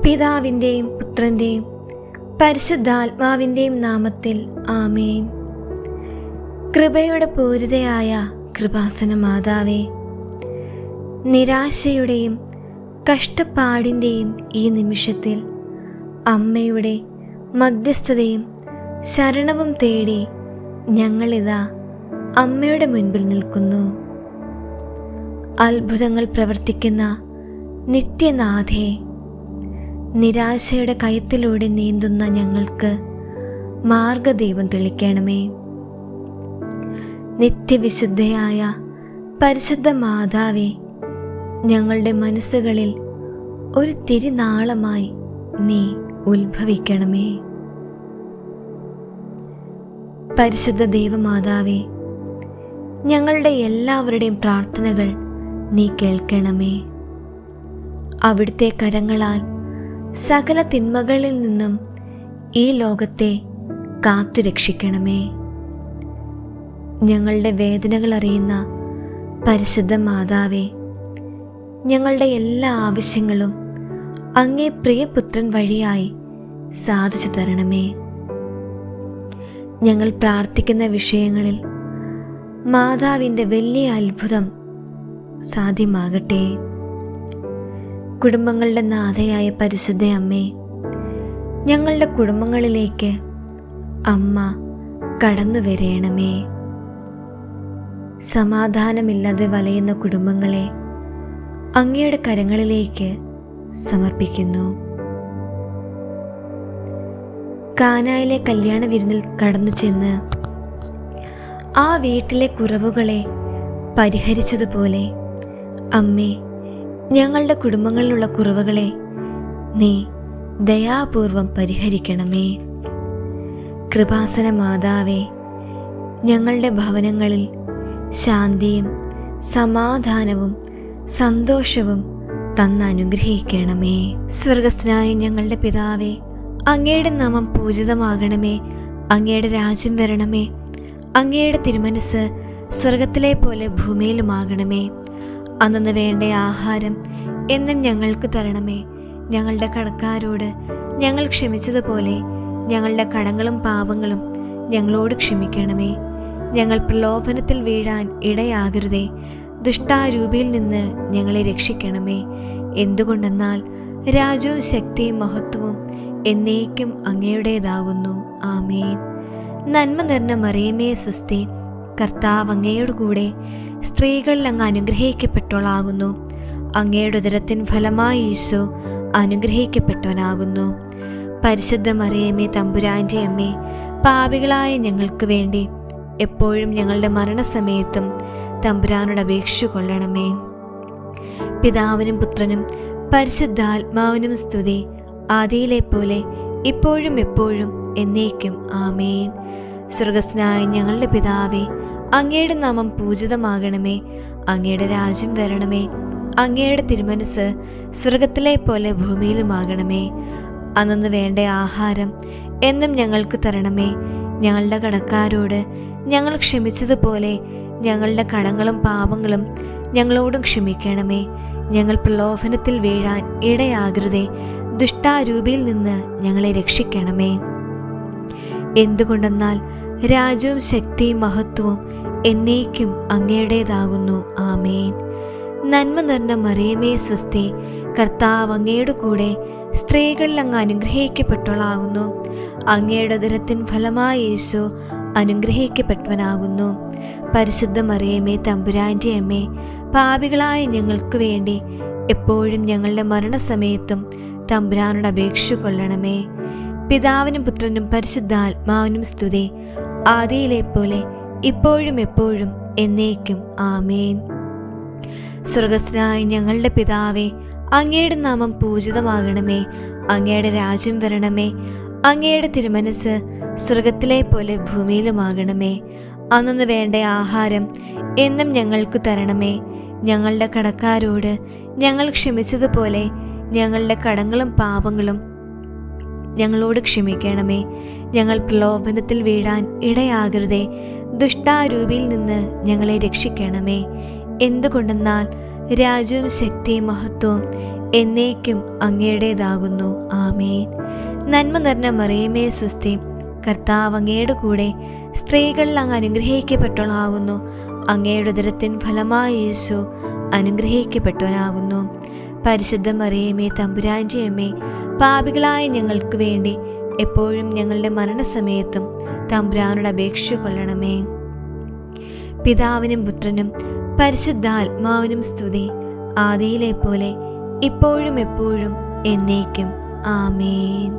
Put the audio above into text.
പിതാവിൻ്റെയും പുത്രൻ്റെയും പരിശുദ്ധാത്മാവിൻ്റെയും നാമത്തിൽ ആമേൻ. കൃപയുടെ പൂരിതയായ കൃപാസന മാതാവേ, നിരാശയുടെയും കഷ്ടപ്പാടിൻ്റെയും ഈ നിമിഷത്തിൽ അമ്മയുടെ മധ്യസ്ഥതയും ശരണവും തേടി ഞങ്ങളിതാ അമ്മയുടെ മുൻപിൽ നിൽക്കുന്നു. അത്ഭുതങ്ങൾ പ്രവർത്തിക്കുന്ന നിത്യനാഥേ, നിരാശയുടെ കയത്തിലൂടെ നീന്തുന്ന ഞങ്ങൾക്ക് മാർഗദീപം തെളിക്കണമേ. നിത്യവിശുദ്ധയായ പരിശുദ്ധ മാതാവേ, ഞങ്ങളുടെ മനസ്സുകളിൽ ഒരു തിരുനാളമായി നീ ഉത്ഭവിക്കണമേ. പരിശുദ്ധ ദൈവമാതാവേ, ഞങ്ങളുടെ എല്ലാവരുടെയും പ്രാർത്ഥനകൾ നീ കേൾക്കണമേ. അവിടുത്തെ കരങ്ങളാൽ സകല തിന്മകളിൽ നിന്നും ഈ ലോകത്തെ കാത്തുരക്ഷിക്കണമേ. ഞങ്ങളുടെ വേദനകൾ അറിയുന്ന പരിശുദ്ധ മാതാവേ, ഞങ്ങളുടെ എല്ലാ ആവശ്യങ്ങളും അങ്ങേ പ്രിയപുത്രൻ വഴിയായി സാധിച്ചു തരണമേ. ഞങ്ങൾ പ്രാർത്ഥിക്കുന്ന വിഷയങ്ങളിൽ മാതാവിൻ്റെ വലിയ അത്ഭുതം സാധ്യമാകട്ടെ. കുടുംബങ്ങളുടെ നാഥയായ പരിശുദ്ധ അമ്മേ, ഞങ്ങളുടെ കുടുംബങ്ങളിലേക്ക് അമ്മ കടന്നു വരേണമേ. സമാധാനമില്ലാതെ വലയുന്ന കുടുംബങ്ങളെ അങ്ങയുടെ കരങ്ങളിലേക്ക് സമർപ്പിക്കുന്നു. കാനായിലെ കല്യാണ വിരുന്നിൽ കടന്നു ചെന്ന് ആ വീട്ടിലെ കുറവുകളെ പരിഹരിച്ചതുപോലെ അമ്മേ, ഞങ്ങളുടെ കുടുംബങ്ങളിലുള്ള കുറവുകളെ നീ ദയാപൂർവം പരിഹരിക്കണമേ. കൃപാസന മാതാവേ, ഞങ്ങളുടെ ഭവനങ്ങളിൽ ശാന്തിയും സമാധാനവും സന്തോഷവും തന്നനുഗ്രഹിക്കണമേ. സ്വർഗസ്ഥനായ ഞങ്ങളുടെ പിതാവേ, അങ്ങയുടെ നാമം പൂജിതമാകണമേ. അങ്ങയുടെ രാജ്യം വരണമേ. അങ്ങയുടെ തിരുമനസ് സ്വർഗത്തിലെ പോലെ ഭൂമിയിലുമാകണമേ. അന്നു വേണ്ട ആഹാരം എന്നും ഞങ്ങൾക്ക് തരണമേ. ഞങ്ങളുടെ കടക്കാരോട് ഞങ്ങൾ ക്ഷമിച്ചതുപോലെ ഞങ്ങളുടെ കടങ്ങളും പാപങ്ങളും ഞങ്ങളോട് ക്ഷമിക്കണമേ. ഞങ്ങൾ പ്രലോഭനത്തിൽ വീഴാൻ ഇടയാകരുതേ. ദുഷ്ടാരൂപിയിൽ നിന്ന് ഞങ്ങളെ രക്ഷിക്കണമേ. എന്തുകൊണ്ടെന്നാൽ രാജ്യവും ശക്തിയും മഹത്വവും എന്നേക്കും അങ്ങയുടേതാകുന്നു. ആമേൻ. നന്മ നിറഞ്ഞ മറിയമേ സ്വസ്തി, കർത്താവ് അങ്ങയോട് കൂടെ സ്ത്രീകളിൽ അങ്ങ് അനുഗ്രഹിക്കപ്പെട്ടവളാകുന്നു. അങ്ങയുടെ ഉദരത്തിൻ ഫലമായി ഈശോ അനുഗ്രഹിക്കപ്പെട്ടവനാകുന്നു. പരിശുദ്ധ മറിയമേ തമ്പുരാൻ്റെ അമ്മേ, പാപികളായ ഞങ്ങൾക്ക് വേണ്ടി എപ്പോഴും ഞങ്ങളുടെ മരണസമയത്തും തമ്പുരാനോട് അപേക്ഷിച്ചു കൊള്ളണമേ. പിതാവിനും പുത്രനും പരിശുദ്ധാത്മാവിനും സ്തുതി, ആദിയിലെ പോലെ ഇപ്പോഴും എപ്പോഴും എന്നേക്കും. ആമേൻ. സ്വർഗസ്ഥനായ ഞങ്ങളുടെ പിതാവേ, അങ്ങയുടെ നാമം പൂജിതമാകണമേ. അങ്ങയുടെ രാജ്യം വരണമേ. അങ്ങയുടെ തിരുമനസ് സ്വർഗത്തിലെ പോലെ ഭൂമിയിലുമാകണമേ. അന്നു വേണ്ട ആഹാരം എന്നും ഞങ്ങൾക്ക് തരണമേ. ഞങ്ങളുടെ കടക്കാരോട് ഞങ്ങൾ ക്ഷമിച്ചതുപോലെ ഞങ്ങളുടെ കടങ്ങളും പാപങ്ങളും ഞങ്ങളോടും ക്ഷമിക്കണമേ. ഞങ്ങൾ പ്രലോഭനത്തിൽ വീഴാൻ ഇടയാകരുതേ. ദുഷ്ടാരൂപിയിൽ നിന്ന് ഞങ്ങളെ രക്ഷിക്കണമേ. എന്തുകൊണ്ടെന്നാൽ രാജ്യവും ശക്തിയും മഹത്വവും എന്നേക്കും അങ്ങയുടേതാകുന്നു. ആമേൻ. നന്മ നിറഞ്ഞ മറിയമേ സ്വസ്തി, കർത്താവ് അങ്ങയുടെ കൂടെ സ്ത്രീകളിൽ അങ്ങ് അനുഗ്രഹിക്കപ്പെട്ടവളാകുന്നു. അങ്ങയുടെ ഉദരത്തിൻ ഫലമായി യേശു അനുഗ്രഹിക്കപ്പെട്ടവനാകുന്നു. പരിശുദ്ധ മറിയമേ തമ്പുരാൻ്റെ അമ്മേ, പാപികളായ ഞങ്ങൾക്ക് വേണ്ടി എപ്പോഴും ഞങ്ങളുടെ മരണസമയത്തും തമ്പുരാനോട് അപേക്ഷിച്ചു കൊള്ളണമേ. പിതാവിനും പുത്രനും പരിശുദ്ധാത്മാവിനും സ്തുതി, ആദിയിലെ പോലെ ഇപ്പോഴും എപ്പോഴും എന്നേക്കും. ആമേൻ. സ്വർഗസ്ഥനായ ഞങ്ങളുടെ പിതാവേ, അങ്ങയുടെ നാമം പൂജിതമാകണമേ. അങ്ങയുടെ രാജ്യം വരണമേ. അങ്ങയുടെ തിരുമനസ് സ്വർഗത്തിലെ പോലെ ഭൂമിയിലുമാകണമേ. അന്നു വേണ്ട ആഹാരം എന്നും ഞങ്ങൾക്ക് തരണമേ. ഞങ്ങളുടെ കടക്കാരോട് ഞങ്ങൾ ക്ഷമിച്ചതുപോലെ ഞങ്ങളുടെ കടങ്ങളും പാപങ്ങളും ഞങ്ങളോട് ക്ഷമിക്കണമേ. ഞങ്ങൾ പ്രലോഭനത്തിൽ വീഴാൻ ഇടയാകരുതേ. ദുഷ്ടാരൂപിയിൽ നിന്ന് ഞങ്ങളെ രക്ഷിക്കണമേ. എന്തുകൊണ്ടെന്നാൽ രാജ്യവും ശക്തിയും മഹത്വവും എന്നേക്കും അങ്ങയുടേതാകുന്നു. ആമേൻ. നന്മ നിറഞ്ഞ മറിയമേ സ്വസ്തി, കർത്താവ് അങ്ങയുടെ കൂടെ സ്ത്രീകളിൽ അങ്ങ് അനുഗ്രഹിക്കപ്പെട്ടവളാകുന്നു. അങ്ങയുടെ ഉദരത്തിൻ ഫലമായി യേശു അനുഗ്രഹിക്കപ്പെട്ടവനാകുന്നു. പരിശുദ്ധ മറിയമേ തമ്പുരാൻ്റെ അമ്മേ, പാപികളായ ഞങ്ങൾക്ക് വേണ്ടി എപ്പോഴും ഞങ്ങളുടെ മരണസമയത്തും തമ്പുരാനോട് അപേക്ഷ കൊള്ളണമേ. പിതാവിനും പുത്രനും പരിശുദ്ധാത്മാവിനും സ്തുതി, ആദിയിലെ പോലെ ഇപ്പോഴും എപ്പോഴും എന്നേക്കും. ആമേൻ.